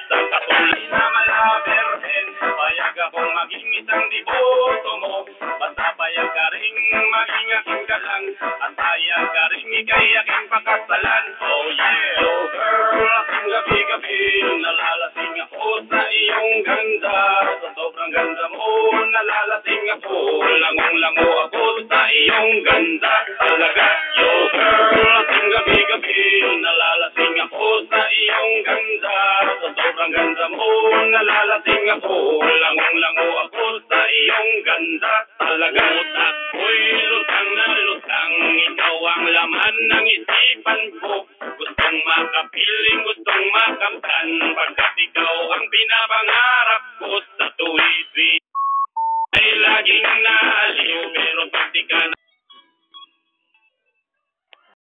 Sa katuloy na malaberhen, payag akong maging isang deboto mo. Basta payag ka rin maging aking galang, at payag ka rin ikay aking pakasalan. Oh yeah, oh girl, aking gabi-gabi, nalalasing ako sa iyong ganda. Sa sobrang ganda mo, nalalasing ako, langung-lango ako sa iyong ganda. Talaga.